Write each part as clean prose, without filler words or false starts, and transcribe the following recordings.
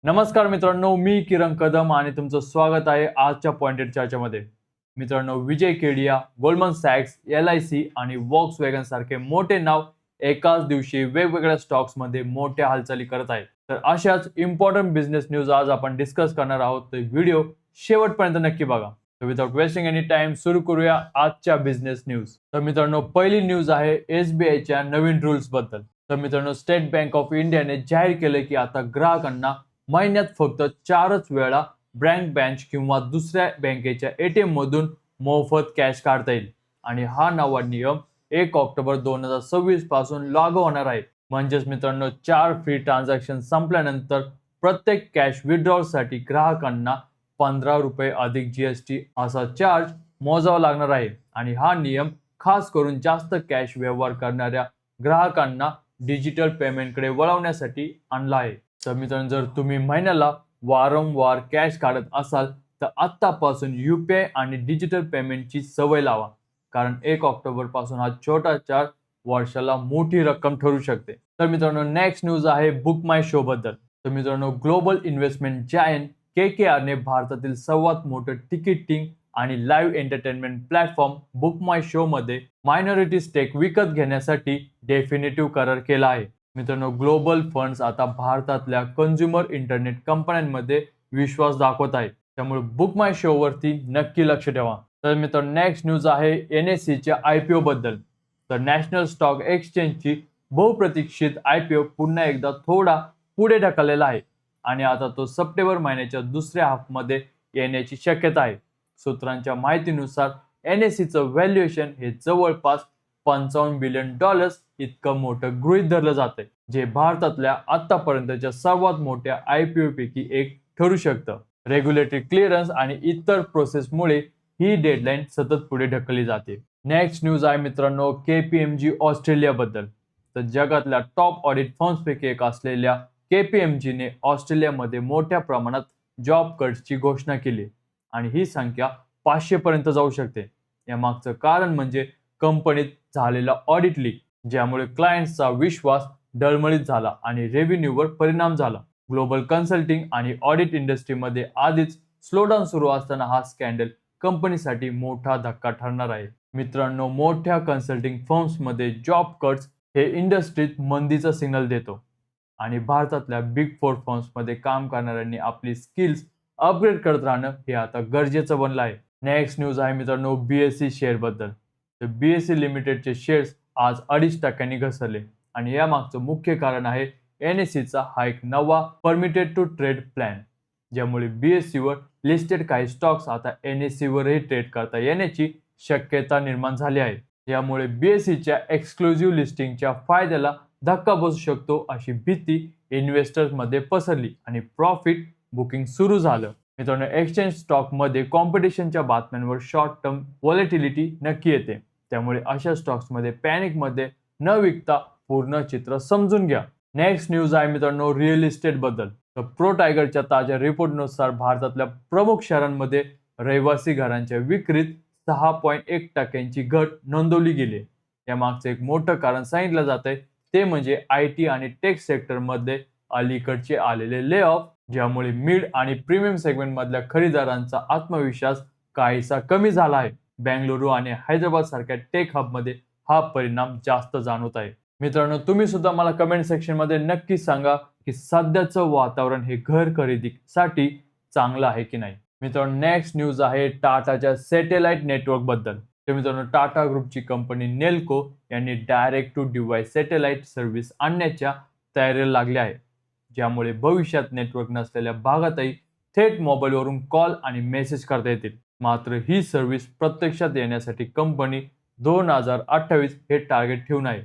नमस्कार मित्रांनो, मी किरण कदम आणि तुमचं स्वागत आहे आजच्या पॉइंटेड चर्चेमध्ये. मित्रांनो, विजय केडिया, गोल्डमन सॅक्स, LIC आणि वॉक्सवॅगन सारखे मोठे नाव एकाच दिवशी वेगवेगळ्या स्टॉक्समध्ये मोठ्या हालचाली करत आहेत. तर अशाच इम्पॉर्टंट बिझनेस न्यूज आज आपण डिस्कस करणार आहोत. तर व्हिडिओ शेवटपर्यंत नक्की बघा. तर विदाउट वेस्टिंग एनी टाइम सुरू करूया आजच्या बिझनेस न्यूज. तर मित्रांनो, पहिली न्यूज आहे SBIच्या नवीन रूल्स बद्दल. तर मित्रांनो, स्टेट बँक ऑफ इंडियाने जाहीर केले की आता ग्राहकांना महिन्यात फक्त 4च वेळा बँक ब्रांच किंवा दुसऱ्या बँकेच्या ATM मधून मोफत कॅश काढता येईल आणि हा नवा नियम 1 ऑक्टोबर 2026 पासून लागू होणार आहे. म्हणजेच मित्रांनो, 4 फ्री ट्रान्झॅक्शन संपल्यानंतर प्रत्येक कॅश विड्रॉलसाठी ग्राहकांना ₹15 अधिक GST असा चार्ज मोजावा लागणार आहे आणि हा नियम खास करून जास्त कॅश व्यवहार करणाऱ्या ग्राहकांना डिजिटल पेमेंटकडे वळवण्यासाठी आणला आहे. तर मित्रांनो, जर तुम्ही महिन्याला वारंवार कॅश काढत असाल तर आत्तापासून UPI आणि डिजिटल पेमेंटची सवय लावा, कारण 1 ऑक्टोबर पासून हा छोटा चार्ज वर्षाला मोठी रक्कम ठरू शकते. तर मित्रांनो, नेक्स्ट न्यूज आहे बुक माय शो बद्दल. तर मित्रांनो, ग्लोबल इन्व्हेस्टमेंट जायंट KKR ने भारतातील सर्वात मोठं तिकीटिंग आणि लाईव्ह एंटरटेनमेंट प्लॅटफॉर्म बुक माय शो मध्ये मायनॉरिटी स्टेक विकत घेण्यासाठी डेफिनेटिव्ह करार केला आहे. मित्रांनो, ग्लोबल फंड्स आता भारतातल्या कंझ्युमर इंटरनेट कंपन्यांमध्ये विश्वास दाखवत आहेत. त्यामुळे बुक माय शो वरती नक्की लक्ष ठेवा. तर मित्रांनो, नेक्स्ट न्यूज आहे NSEच्या IPO बद्दल. तर नॅशनल स्टॉक एक्सचेंजची बहुप्रतीक्षित IPO पुन्हा एकदा थोडा पुढे ढकललेला आहे आणि आता तो सप्टेंबर महिन्याच्या दुसऱ्या हाफमध्ये येण्याची शक्यता आहे. सूत्रांच्या माहितीनुसार NSEचं व्हॅल्युएशन हे जवळपास $55 बिलियन इतकं मोठं गृहीत धरलं जातंय, जे भारतातल्या आतापर्यंतच्या सर्वात मोठ्या IPO पैकी एक ठरू शकतं. रेग्युलेटरी क्लिअरन्स आणि इतर प्रोसेसमुळे ही डेडलाईन सतत पुढे ढकलली जाते. नेक्स्ट न्यूज आहे मित्रांनो KPMG ऑस्ट्रेलिया बद्दल. तर जगातल्या टॉप ऑडिट फर्म्सपैकी एक असलेल्या KPMGने ऑस्ट्रेलियामध्ये मोठ्या प्रमाणात जॉब कट्सची घोषणा केली आणि ही संख्या 500 पर्यंत जाऊ शकते. यामागचं कारण म्हणजे कंपनीत झालेला ऑडिट लीक, ज्यामुळे क्लायंट्सचा विश्वास डळमळीत झाला आणि रेव्हेन्यूवर परिणाम झाला. ग्लोबल कन्सल्टिंग आणि ऑडिट इंडस्ट्रीमध्ये आधीच स्लोडाऊन सुरू असताना हा स्कॅन्डल कंपनीसाठी मोठा धक्का ठरणार आहे. मित्रांनो, मोठ्या कन्सल्टिंग फर्म्समध्ये जॉब कट्स हे इंडस्ट्रीत मंदीचा सिग्नल देतो आणि भारतातल्या बिग 4 फर्म्समध्ये काम करणाऱ्यांनी आपली स्किल्स अपग्रेड करत राहणं हे आता गरजेचं बनलं आहे. नेक्स्ट न्यूज आहे मित्रांनो BSE शेअर बद्दल. तर BSE लिमिटेडचे शेअर्स आज 2.5% घसरले आणि यामागचं मुख्य कारण आहे NSEचा हा एक नवा परमिटेड टू ट्रेड प्लॅन, ज्यामुळे BSE वर लिस्टेड काही स्टॉक्स आता NSE वरही ट्रेड करता येण्याची शक्यता निर्माण झाली आहे. यामुळे BSEच्या एक्सक्लुझिव्ह लिस्टिंगच्या फायद्याला धक्का बसू शकतो अशी भीती इन्व्हेस्टर्समध्ये पसरली आणि प्रॉफिट बुकिंग सुरू झालं. मित्रांनो, एक्सचेंज स्टॉकमध्ये कॉम्पिटिशनच्या बातम्यांवर शॉर्ट टर्म व्हॉलेटिलिटी नक्की येते. त्यामुळे अशा स्टॉक्समध्ये पॅनिकमध्ये न विकता पूर्ण चित्र समजून घ्या. नेक्स्ट न्यूज आहे मित्रांनो रिअल इस्टेट बद्दल. तर प्रो टायगरच्या ताज्या रिपोर्टनुसार भारतातल्या प्रमुख शहरांमध्ये रहिवासी घरांच्या विक्रीत 6.1% घट नोंदवली गेली. यामागचं एक मोठं कारण सांगितलं जातंय ते म्हणजे IT आणि टेक सेक्टरमध्ये अलीकडचे आलेले ले ऑफ, ज्यामुळे मिड आणि प्रीमियम सेगमेंट मधल्या खरेदीदारांचा आत्मविश्वास काहीसा कमी झाला आहे. बेंगळुरू आणि हैदराबाद सारख्या टेक हबमध्ये हा परिणाम जास्त जाणवत आहे. मित्रांनो, तुम्ही सुद्धा मला कमेंट सेक्शन मध्ये नक्की सांगा की सध्याचं वातावरण हे घर खरेदीसाठी चांगलं आहे की नाही. मित्रांनो, नेक्स्ट न्यूज आहे टाटाच्या सॅटेलाइट नेटवर्क बद्दल. तर मित्रांनो, टाटा ग्रुपची कंपनी नेल्को यांनी direct to device satellite service आणण्याच्या तयारीला लागले आहे, ज्यामुळे भविष्यात नेटवर्क नसलेल्या भागातही थेट मोबाईलवरून कॉल आणि मेसेज करता येतील. मात्र ही सर्व्हिस प्रत्यक्षात येण्यासाठी कंपनी 2028 हे टार्गेट ठेवून आहे.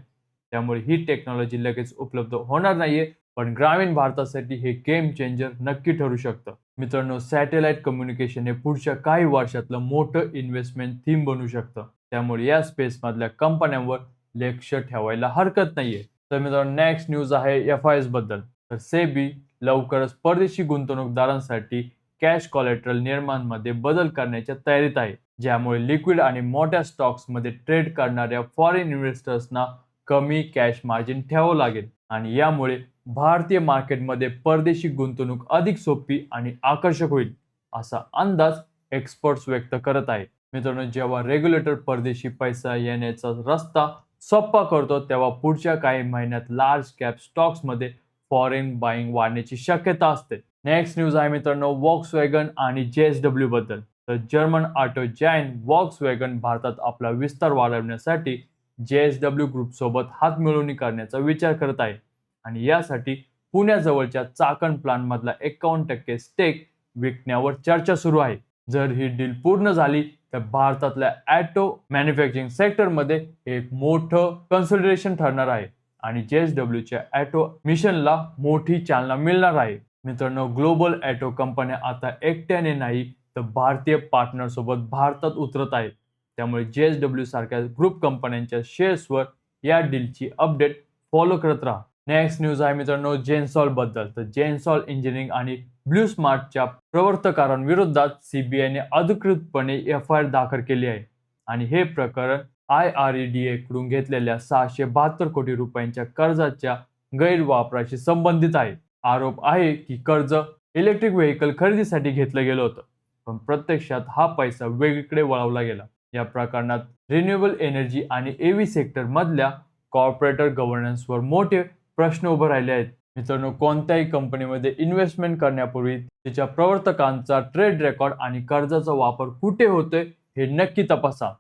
त्यामुळे ही टेक्नॉलॉजी लगेच उपलब्ध होणार नाहीये, पण ग्रामीण भारतासाठी हे गेम चेंजर नक्की ठरू शकतं. मित्रांनो, सॅटेलाइट कम्युनिकेशन हे पुढच्या काही वर्षातलं मोठं इन्व्हेस्टमेंट थीम बनू शकतं. त्यामुळे या स्पेस मधल्या कंपन्यांवर लक्ष ठेवायला हरकत नाहीये. तर मित्रांनो, नेक्स्ट न्यूज आहे FIS बद्दल. तर सेबी लवकरच परदेशी गुंतवणूकदारांसाठी कॅश कॉलेट्रल नियमांमध्ये बदल करण्याच्या तयारीत आहे, ज्यामुळे लिक्विड आणि मोठ्या स्टॉक्समध्ये ट्रेड करणाऱ्या फॉरेन इन्व्हेस्टर्सना कमी कॅश मार्जिन ठेवावं लागेल आणि यामुळे भारतीय मार्केटमध्ये परदेशी गुंतवणूक अधिक सोपी आणि आकर्षक होईल असा अंदाज एक्सपर्ट्स व्यक्त करत आहे. मित्रांनो, जेव्हा रेग्युलेटर परदेशी पैसा येण्याचा रस्ता सोपा करतो तेव्हा पुढच्या काही महिन्यात लार्ज कॅप स्टॉक्समध्ये फॉरेन बाईंग वाढण्याची शक्यता असते. नेक्स्ट न्यूज आहे मित्रांनो वॉक्सवॅगन आणि JSW बद्दल. तर जर्मन ऑटो जायंट वॉक्सवॅगन भारतात आपला विस्तार वाढवण्यासाठी JSW ग्रुप सोबत हातमिळवणी करण्याचा विचार करत आहे आणि यासाठी पुण्याजवळच्या चाकण प्लांट मधला 51% स्टेक विकण्यावर चर्चा सुरू आहे. जर ही डील पूर्ण झाली तर भारतातल्या ऑटो मॅन्युफॅक्चरिंग सेक्टरमध्ये एक मोठं कन्सोलिडेशन ठरणार आहे आणि JSWच्या ऑटो मिशनला मोठी चालना मिळणार आहे. मित्रांनो, ग्लोबल ऑटो कंपन्या आता एकट्याने नाही तर भारतीय पार्टनर सोबत भारतात उतरत आहेत. त्यामुळे JSW सारख्या ग्रुप कंपन्यांच्या शेअर्सवर या डीलची अपडेट फॉलो करत राहा. नेक्स्ट न्यूज आहे मित्रांनो जेनसॉल बद्दल. तर जेनसॉल इंजिनिअरिंग आणि ब्लू स्मार्टच्या प्रवर्तकांविरोधात सीबीआयने अधिकृतपणे FIR दाखल केली आहे आणि हे प्रकरण IREDA कडून घेतलेल्या 672 कोटी रुपयांच्या कर्जाच्या गैरवापराशी संबंधित आहे. आरोप आहे की कर्ज इलेक्ट्रिक व्हेकल खरेदीसाठी घेतलं गेलं होतं, पण प्रत्यक्षात हा पैसा वेगळीकडे वळवला गेला. या प्रकरणात रिन्युएबल एनर्जी आणि एव्ही सेक्टर मधल्या कॉर्पोरेटर गव्हर्नन्सवर मोठे प्रश्न उभे राहिले आहेत. मित्रांनो, कोणत्याही कंपनीमध्ये इन्व्हेस्टमेंट करण्यापूर्वी तिच्या प्रवर्तकांचा ट्रेड रेकॉर्ड आणि कर्जाचा वापर कुठे होतोय हे नक्की तपासा.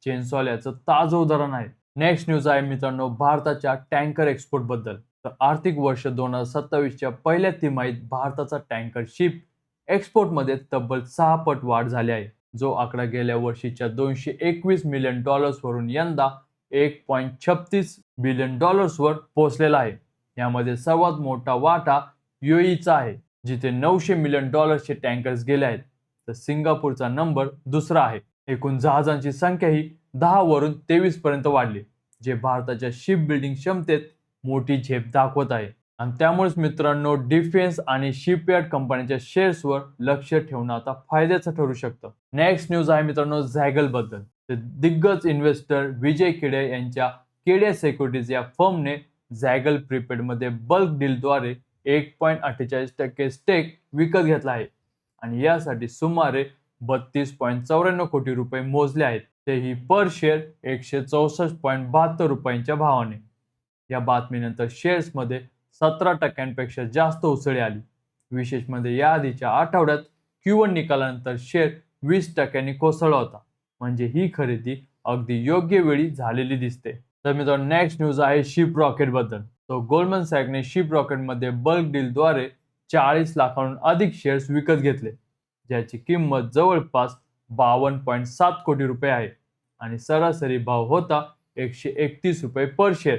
जेनसॉल याचं ताजं उदाहरण आहे. नेक्स्ट न्यूज आहे मित्रांनो भारताच्या टँकर एक्सपोर्ट बद्दल. तर आर्थिक वर्ष 2027च्या पहिल्या तिमाहीत भारताचा टँकर शिप एक्सपोर्टमध्ये तब्बल 6 पट वाढ झाली आहे. जो आकडा गेल्या वर्षीच्या $221 मिलियन वरून यंदा $1.36 बिलियन वर पोहोचलेला आहे. यामध्ये सर्वात मोठा वाटा UAEचा आहे, जिथे $900 मिलियन चे टँकर्स गेले आहेत. तर सिंगापूरचा नंबर दुसरा आहे. एकूण जहाजांची संख्याही 10 वरून 23 पर्यंत वाढली, जे भारताच्या शिप बिल्डिंग क्षमतेत मोठी झेप दाखवत आहे. आणि त्यामुळेच मित्रांनो डिफेन्स आणि शिपयार्ड कंपन्यांच्या शेअर्सवर लक्ष ठेवणं आता फायद्याचं ठरू शकतं. नेक्स्ट न्यूज आहे मित्रांनो झॅगल बद्दल. दिग्गज इन्व्हेस्टर विजय केडिया यांच्या केडिया सिक्युरिटीज या फर्मने झॅगल प्रीपेड मध्ये बल्क डीलद्वारे 1.48% स्टेक विकत घेतला आहे आणि यासाठी सुमारे 32.94 कोटी रुपये मोजले आहेत, तेही पर शेअर 164.72 रुपयांच्या भावाने. या बातमीनंतर शेअर्समध्ये 17% जास्त उसळी आली. विशेष म्हणजे या आधीच्या आठवड्यात Q1 निकालानंतर शेअर 20% कोसळला होता. म्हणजे ही खरेदी अगदी योग्य वेळी झालेली दिसते. तर मित्रांनो नेक्स्ट न्यूज आहे शिप रॉकेट बद्दल. तो गोल्डमन सॅकने शिप रॉकेट मध्ये बल्क डीलद्वारे 40 लाखांहून अधिक शेअर्स विकत घेतले, ज्याची किंमत जवळपास 52.7 कोटी रुपये आहे आणि सरासरी भाव होता 131 रुपये पर शेअर.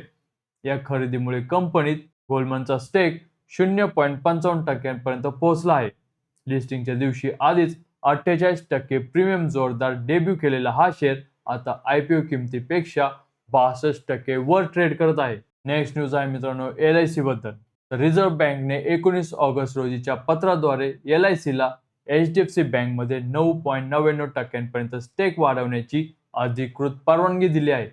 या खरेदीमुळे कंपनीत गोल्डमनचा स्टेक 0.55% पर्यंत पोहोचला आहे. लिस्टिंगच्या दिवशी आधीच 48% प्रीमियम जोरदार डेब्यू केलेला हा शेअर आता IPO किमतीपेक्षा 62% वर ट्रेड करत आहे. नेक्स्ट न्यूज आहे मित्रांनो LIC बद्दल. रिझर्व्ह बँकने 19 ऑगस्ट रोजीच्या पत्राद्वारे LIC ला HDFC बँक मध्ये 9.99% पर्यंत स्टेक वाढवण्याची अधिकृत परवानगी दिली आहे.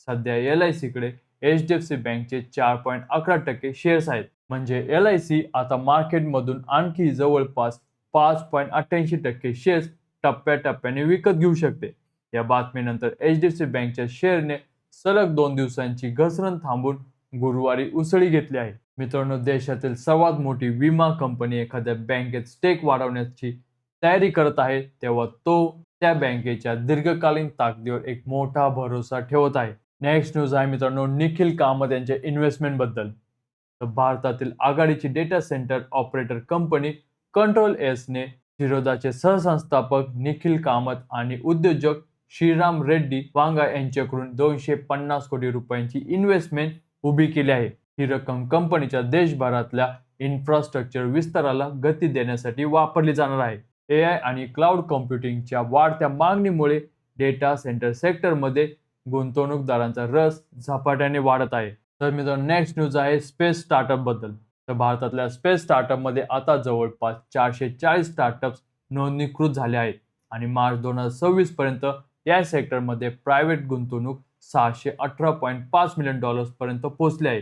सध्या LIC कडे HDFC बँकचे 4.11% शेअर्स आहेत. म्हणजे LIC आता मार्केटमधून आणखी जवळपास 5.88% शेअर्स टप्प्याटप्प्याने विकत घेऊ शकते. या बातमीनंतर HDFC बँकच्या शेअरने सलग 2 दिवसांची घसरण थांबून गुरुवारी उसळी घेतली आहे. मित्रांनो, देशातील सर्वात मोठी विमा कंपनी एखाद्या बँकेत स्टेक वाढवण्याची तयारी करत आहे तेव्हा तो त्या बँकेच्या दीर्घकालीन ताकदीवर एक मोठा भरोसा ठेवत आहे. नेक्स्ट न्यूज आहे मित्रांनो निखिल कामत यांच्या इन्व्हेस्टमेंट बद्दल. तर भारतातील आघाडीची data centre operator company control S ने शिरोदाचे सहसंस्थापक निखिल कामत आणि उद्योजक श्रीराम रेड्डी वांगा यांच्याकडून 250 कोटी रुपयांची इन्व्हेस्टमेंट उभी केली आहे. ही रक्कम कंपनीच्या देशभरातल्या इन्फ्रास्ट्रक्चर विस्ताराला गती देण्यासाठी वापरली जाणार आहे. AI आणि क्लाउड कॉम्प्युटिंगच्या वाढत्या मागणीमुळे डेटा सेंटर सेक्टरमध्ये गुंतवणूकदारांचा रस झपाट्याने वाढत आहे. तर मित्रांनो नेक्स्ट न्यूज आहे स्पेस स्टार्टअप बद्दल. तर भारतातल्या स्पेस स्टार्टअप मध्ये आता जवळपास 440 स्टार्टअप्स नोंदणीकृत झाले आहेत आणि मार्च 2026 पर्यंत या सेक्टरमध्ये प्रायव्हेट गुंतवणूक $618.5 मिलियन पर्यंत पोहोचली आहे,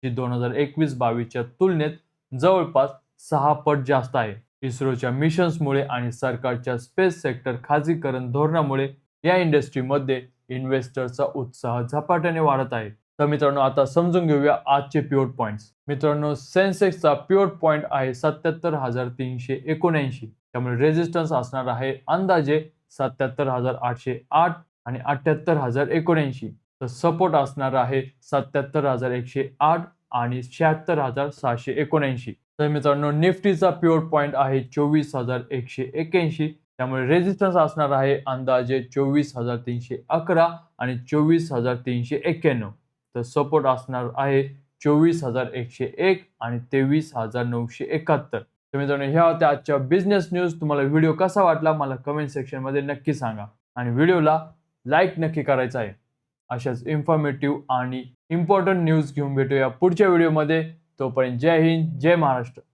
जी 2021-22च्या तुलनेत जवळपास 6 पट जास्त आहे. इस्रोच्या मिशन्समुळे आणि सरकारच्या स्पेस सेक्टर खाजगीकरण धोरणामुळे या इंडस्ट्रीमध्ये इन्व्हेस्टरचा उत्साह झपाट्याने वाढत आहे. तर मित्रांनो, आता समजून घेऊया आजचे पिव्होट पॉइंट्स. मित्रांनो, सेन्सेक्सचा पिव्होट पॉइंट आहे 77,379. त्यामुळे रेजिस्टन्स असणार आहे अंदाजे 77,808 आणि 78,079. तर सपोर्ट असणार आहे 77,108 आणि 76,779. तर मित्रांनो, निफ्टीचा पिव्होट पॉइंट आहे 24,181. त्यामुळे रेजिस्टन्स असणार आहे अंदाजे 24,311 आणि 24,391. तर सपोर्ट असणार आहे 24,101 आणि 23,971. तर मित्रांनो, ह्या होत्या आजच्या बिझनेस न्यूज. तुम्हाला व्हिडिओ कसा वाटला मला कमेंट सेक्शन मध्ये नक्की सांगा आणि व्हिडिओला लाईक नक्की करायचा आहे. अशाच इन्फॉर्मेटिव्ह आणि इम्पॉर्टंट न्यूज घेऊन भेटूया पुढच्या व्हिडिओमध्ये. तोपर्यंत जय हिंद, जय महाराष्ट्र.